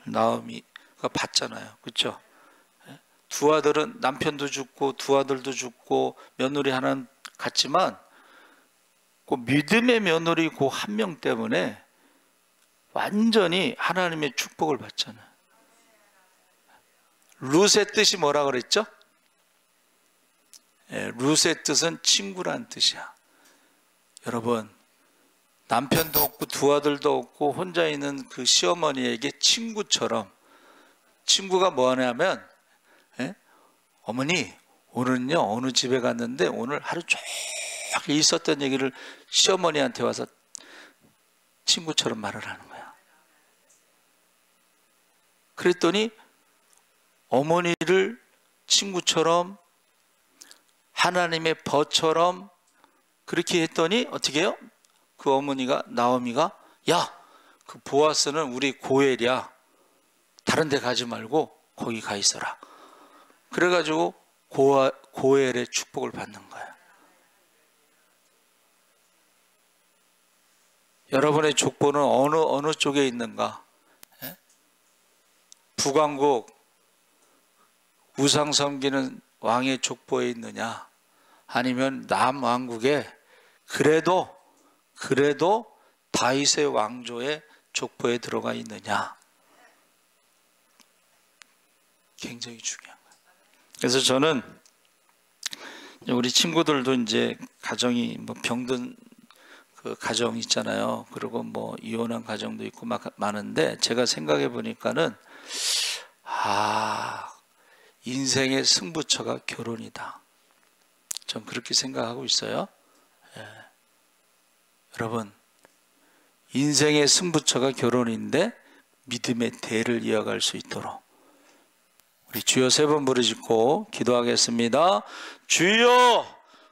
나오미가 받잖아요. 그렇죠? 두 아들은 남편도 죽고 두 아들도 죽고 며느리 하나는 갔지만 그 믿음의 며느리 그 한 명 때문에 완전히 하나님의 축복을 받잖아요. 룻의 뜻이 뭐라 그랬죠? 룻의 뜻은 친구란 뜻이야. 여러분, 남편도 없고 두 아들도 없고 혼자 있는 그 시어머니에게 친구처럼, 친구가 뭐 하냐면 어머니 오늘은요 어느 집에 갔는데 오늘 하루 종일 있었던 얘기를 시어머니한테 와서 친구처럼 말을 하는 거야. 그랬더니 어머니를 친구처럼 하나님의 벗처럼 그렇게 했더니 어떻게 해요? 그 어머니가, 나오미가, 야, 그 보아스는 우리 고엘이야. 다른 데 가지 말고 거기 가 있어라. 그래가지고 고엘의 축복을 받는 거야. 여러분의 족보는 어느 쪽에 있는가? 북왕국 우상 섬기는 왕의 족보에 있느냐? 아니면 남왕국에 그래도 다윗의 왕조의 족보에 들어가 있느냐? 굉장히 중요한 거예요. 그래서 저는 우리 친구들도 이제 가정이 뭐 병든 그 가정 있잖아요. 그리고 뭐 이혼한 가정도 있고 막 많은데 제가 생각해 보니까는 인생의 승부처가 결혼이다. 전 그렇게 생각하고 있어요. 여러분, 인생의 승부처가 결혼인데 믿음의 대를 이어갈 수 있도록 우리 주여 세 번 부르짖고 기도하겠습니다. 주여,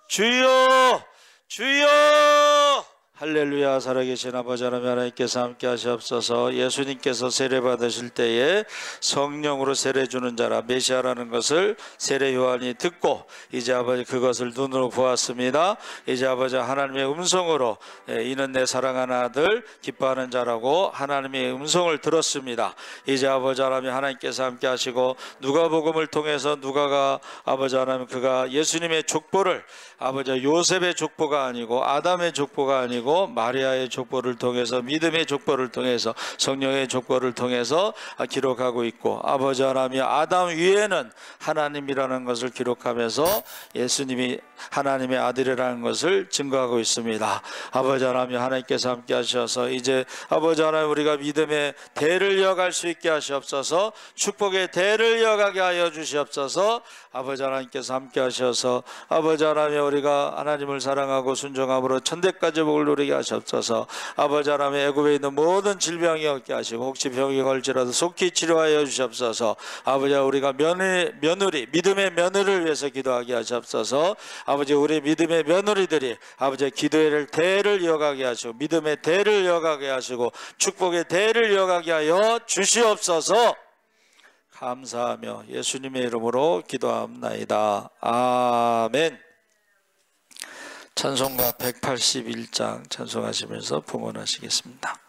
주여, 주여. 할렐루야. 살아계신 아버지 하나님, 하나님께서 함께 하시옵소서. 예수님께서 세례 받으실 때에 성령으로 세례 주는 자라 메시아라는 것을 세례 요한이 듣고 이제 아버지 그것을 눈으로 보았습니다. 이제 아버지 하나님의 음성으로 이는 내 사랑하는 아들 기뻐하는 자라고 하나님의 음성을 들었습니다. 이제 아버지 하나님, 하나님께서 함께 하시고 누가복음을 통해서 누가가 아버지 하나님 그가 예수님의 족보를 아버지 요셉의 족보가 아니고 아담의 족보가 아니고 아니고 마리아의 족보를 통해서, 믿음의 족보를 통해서, 성령의 족보를 통해서 기록하고 있고, 아버지 하나님, 아담 위에는 하나님이라는 것을 기록하면서 예수님이 하나님의 아들이라는 것을 증거하고 있습니다. 아버지 하나님, 하나님께서 함께 하셔서 이제 아버지 하나님, 우리가 믿음의 대를 이어갈 수 있게 하시옵소서. 축복의 대를 이어가게 하여 주시옵소서. 아버지 하나님께서 함께 하셔서 아버지 하나님, 우리가 하나님을 사랑하고 순종함으로 천대까지 복을 누리게 하시옵소서. 아버지 하나님, 애굽에 있는 모든 질병이 없게 하시고 혹시 병이 걸지라도 속히 치료하여 주시옵소서. 아버지, 우리가 며느리, 믿음의 며느리를 위해서 기도하게 하시옵소서. 아버지, 우리 믿음의 며느리들이 아버지 기도의 대를 이어가게 하시고 믿음의 대를 이어가게 하시고 축복의 대를 이어가게 하여 주시옵소서. 감사하며 예수님의 이름으로 기도합나이다. 아멘. 찬송가 181장 찬송하시면서 봉헌하시겠습니다.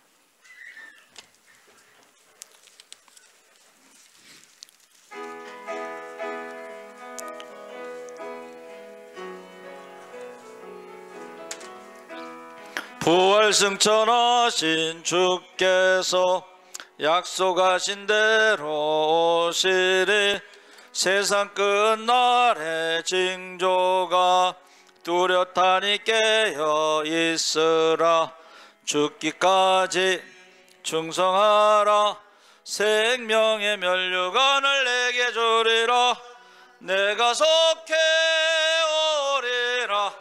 부활승천하신 주께서 약속하신 대로 오시리. 세상 끝날의 징조가 뚜렷하니 깨어 있으라. 죽기까지 충성하라. 생명의 면류관을 내게 주리라. 내가 속해 오리라.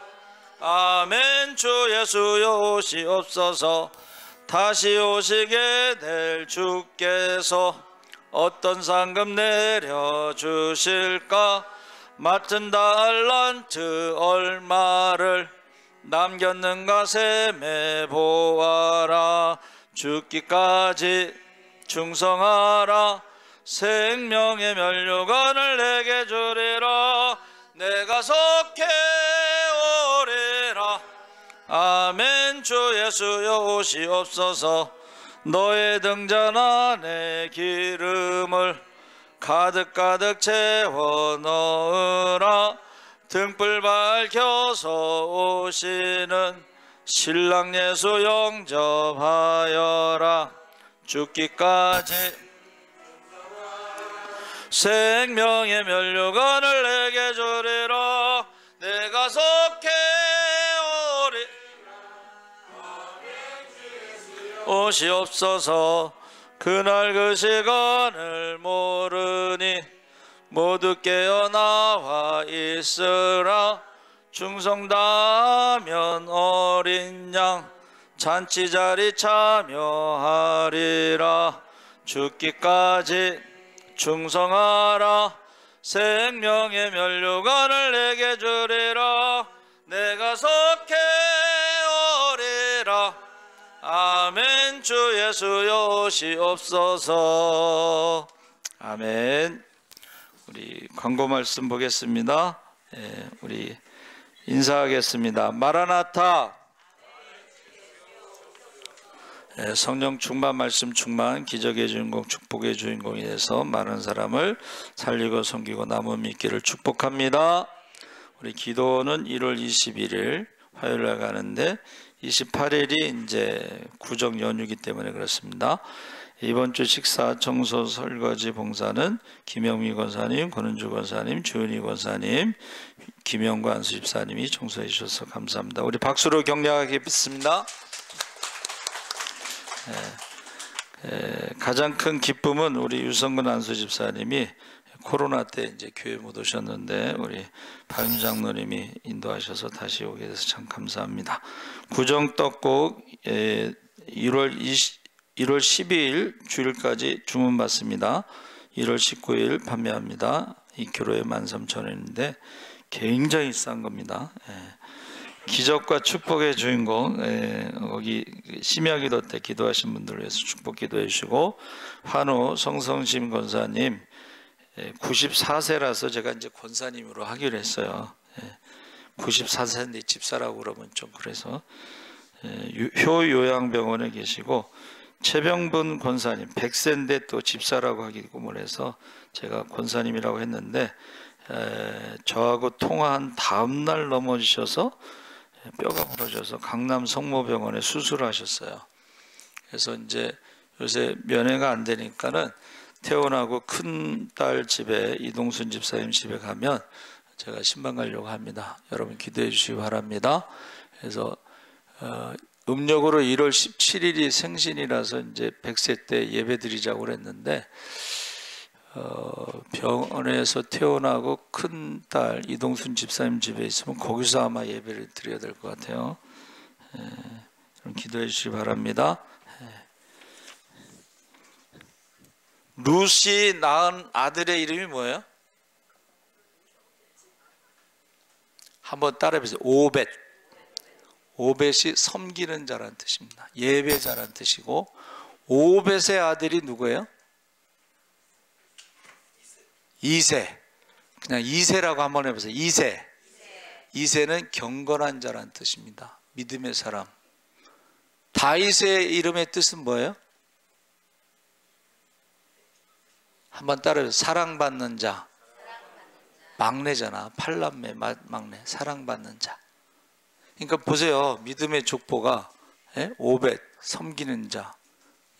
아멘. 주 예수여 오시옵소서. 다시 오시게 될 주께서 어떤 상금 내려주실까? 맡은 달란트 얼마를 남겼는가 셈해 보아라. 죽기까지 충성하라. 생명의 면류관을 내게 주리라. 내가 속해 오리라. 아멘. 주 예수여 오시옵소서. 너의 등잔 안에 기름을 가득가득 채워 넣으라. 등불 밝혀서 오시는 신랑 예수 영접하여라. 죽기까지 생명의 면류관을 내게 주리라. 내가 속해 오시옵소서. 그날 그 시간을 모르니 모두 깨어 나와 있으라. 충성 다하면 어린 양 잔치자리 참여하리라. 죽기까지 충성하라. 생명의 면류관을 내게 주리라. 내가 속해 오리라. 아멘. 주 예수여 오시옵소서. 아멘. 우리 광고 말씀 보겠습니다. 우리 인사하겠습니다. 마라나타. 성령 충만, 말씀 충만, 기적의 주인공, 축복의 주인공이 돼서 많은 사람을 살리고 섬기고 나무 믿기를 축복합니다. 우리 기도는 1월 21일 화요일에 가는데 28일이 이제 구정 연휴이기 때문에 그렇습니다. 이번 주 식사, 청소, 설거지, 봉사는 김영미 권사님, 권은주 권사님, 주은희 권사님, 김영구 안수 집사님이 청소해 주셔서 감사합니다. 우리 박수로 격려하겠습니다. 가장 큰 기쁨은 우리 유성근 안수 집사님이 코로나 때 이제 교회 못 오셨는데 우리 박윤 장로님이 인도하셔서 다시 오게 돼서 참 감사합니다. 구정 떡국 1월 12일 주일까지 주문 받습니다. 1월 19일 판매합니다. 2kg에 13,000원인데 굉장히 싼 겁니다. 기적과 축복의 주인공, 거기 심야기도 때 기도하신 분들을 위해서 축복 기도해 주시고, 환우 성성심 권사님 94세라서 제가 이제 권사님으로 하기로 했어요. 94세인데 집사라고 그러면 좀 그래서 효요양병원에 계시고, 최병분 권사님 100세인데 또 집사라고 하기 꿈을 해서 제가 권사님이라고 했는데 저하고 통화한 다음 날 넘어지셔서 뼈가 부러져서 강남 성모병원에 수술하셨어요. 그래서 이제 요새 면회가 안 되니까는 퇴원하고 큰 딸 집에 이동순 집사님 집에 가면 제가 신방 가려고 합니다. 여러분 기도해 주시기 바랍니다. 그래서 음력으로 1월 17일이 생신이라서 이제 100세 때 예배 드리자고 그랬는데 병원에서 퇴원하고 큰 딸 이동순 집사님 집에 있으면 거기서 아마 예배를 드려야 될 것 같아요. 그럼 기도해 주시기 바랍니다. 루시 낳은 아들의 이름이 뭐예요? 한번 따라해 보세요. 오벳. 오벳이 섬기는 자라는 뜻입니다. 예배자라는 뜻이고, 오벳의 아들이 누구예요? 이세. 그냥 이세라고 한번 해보세요. 이세. 이세는 경건한 자라는 뜻입니다. 믿음의 사람. 다윗의 이름의 뜻은 뭐예요? 한번 따라해보세요. 사랑받는 자. 막내잖아. 팔남매 막내. 사랑받는 자. 그러니까 보세요. 믿음의 족보가 오벳, 섬기는 자,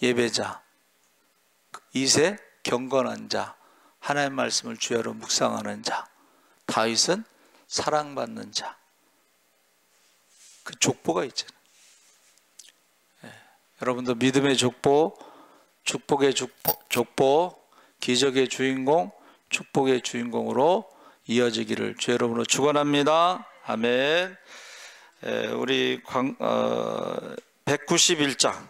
예배자, 이세, 경건한 자, 하나님의 말씀을 주야로 묵상하는 자, 다윗은 사랑받는 자. 그 족보가 있잖아요. 여러분도 믿음의 족보, 축복의 족보, 기적의 주인공, 축복의 주인공으로 이어지기를 주 여러분으로 축원합니다. 아멘. 우리 191장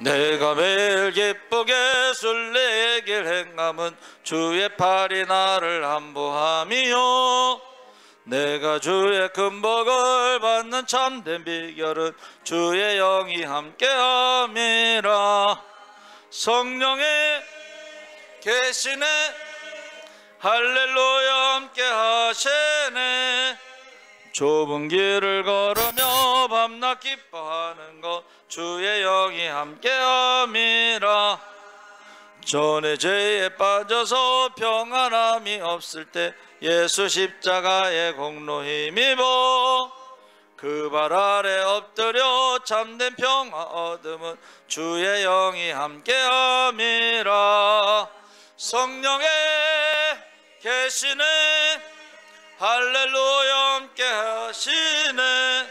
내가 매일 기쁘게 술래길 행함은 주의 팔이 나를 안보함이요 내가 주의 큰 복을 받는 참된 비결은 주의 영이 함께함이라 성령의 계시네 할렐루야 함께 하시네 좁은 길을 걸으며 밤낮 기뻐하는 것 주의 영이 함께함이라 전에 죄에 빠져서 평안함이 없을 때 예수 십자가의 공로 힘입어 그 발 아래 엎드려 참된 평화 얻음은 주의 영이 함께함이라 성령의 계시네 할렐루야 함께 하시네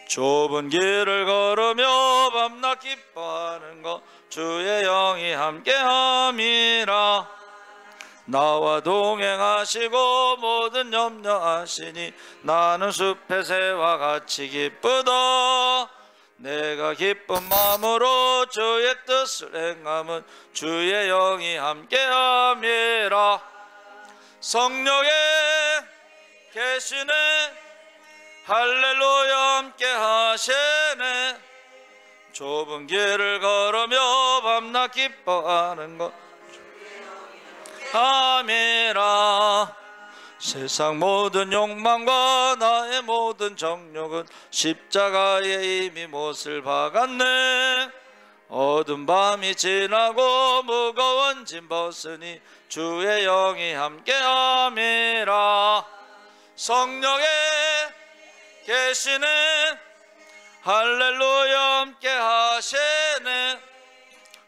좁은 길을 걸으며 밤낮 기뻐하는 것 주의 영이 함께함이라 나와 동행하시고 모든 염려하시니 나는 숲의 새와 같이 기쁘다 내가 기쁜 마음으로 주의 뜻을 행함은 주의 영이 함께함이라 성령의 계시네 할렐루야 함께 하시네 좁은 길을 걸으며 밤낮 기뻐하는 것 함이라 세상 모든 욕망과 나의 모든 정욕은 십자가에 이미 못을 박았네 어두운 밤이 지나고 무거운 짐 벗으니 주의 영이 함께함이라 성령의 계시네 할렐루야 함께 하시네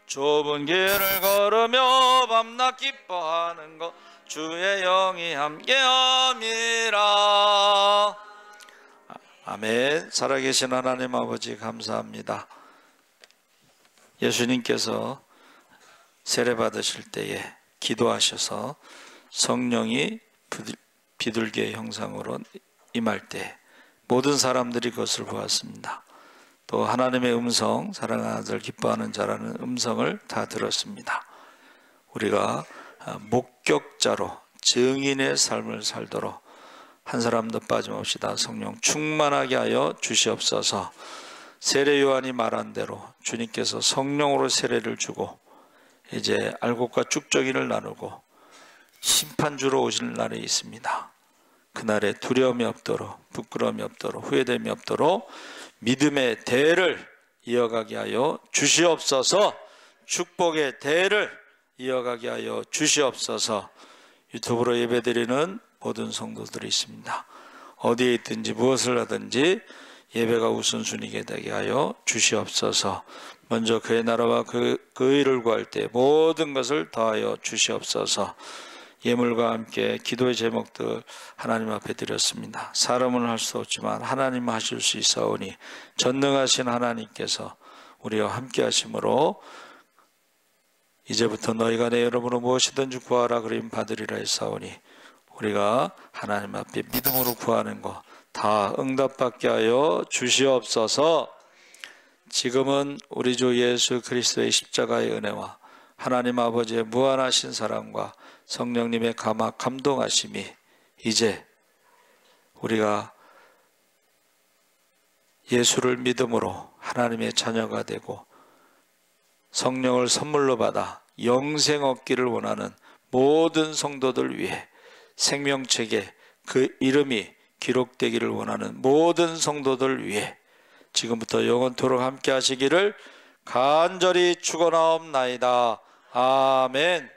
좁은 길을 걸으며 밤낮 기뻐하는 것 주의 영이 함께함이라 아멘. 살아계신 하나님 아버지 감사합니다. 예수님께서 세례 받으실 때에 기도하셔서 성령이 비둘기의 형상으로 임할 때 모든 사람들이 그것을 보았습니다. 또 하나님의 음성, 사랑하는 아들 기뻐하는 자라는 음성을 다 들었습니다. 우리가 목격자로 증인의 삶을 살도록 한 사람도 빠짐없이 다 성령 충만하게 하여 주시옵소서. 세례 요한이 말한 대로 주님께서 성령으로 세례를 주고 이제 알곡과 쭉정이를 나누고 심판주로 오실 날이 있습니다. 그날에 두려움이 없도록 부끄러움이 없도록 후회됨이 없도록 믿음의 대를 이어가게 하여 주시옵소서. 축복의 대를 이어가게 하여 주시옵소서. 유튜브로 예배드리는 모든 성도들이 있습니다. 어디에 있든지 무엇을 하든지 예배가 우선순위가 되게 하여 주시옵소서. 먼저 그의 나라와 그 의를 구할 때 모든 것을 더하여 주시옵소서. 예물과 함께 기도의 제목들 하나님 앞에 드렸습니다. 사람은 할 수 없지만 하나님 하실 수 있사오니 전능하신 하나님께서 우리와 함께 하심으로 이제부터 너희가 내 이름으로 무엇이든지 구하라 그림 받으리라 했사오니 우리가 하나님 앞에 믿음으로 구하는 것 다 응답받게 하여 주시옵소서. 지금은 우리 주 예수 그리스도의 십자가의 은혜와 하나님 아버지의 무한하신 사랑과 성령님의 감동하심이 이제 우리가 예수를 믿음으로 하나님의 자녀가 되고 성령을 선물로 받아 영생 얻기를 원하는 모든 성도들 위해 생명책에 그 이름이 기록되기를 원하는 모든 성도들 위해 지금부터 영원토록 함께 하시기를 간절히 축원하옵나이다. 아멘.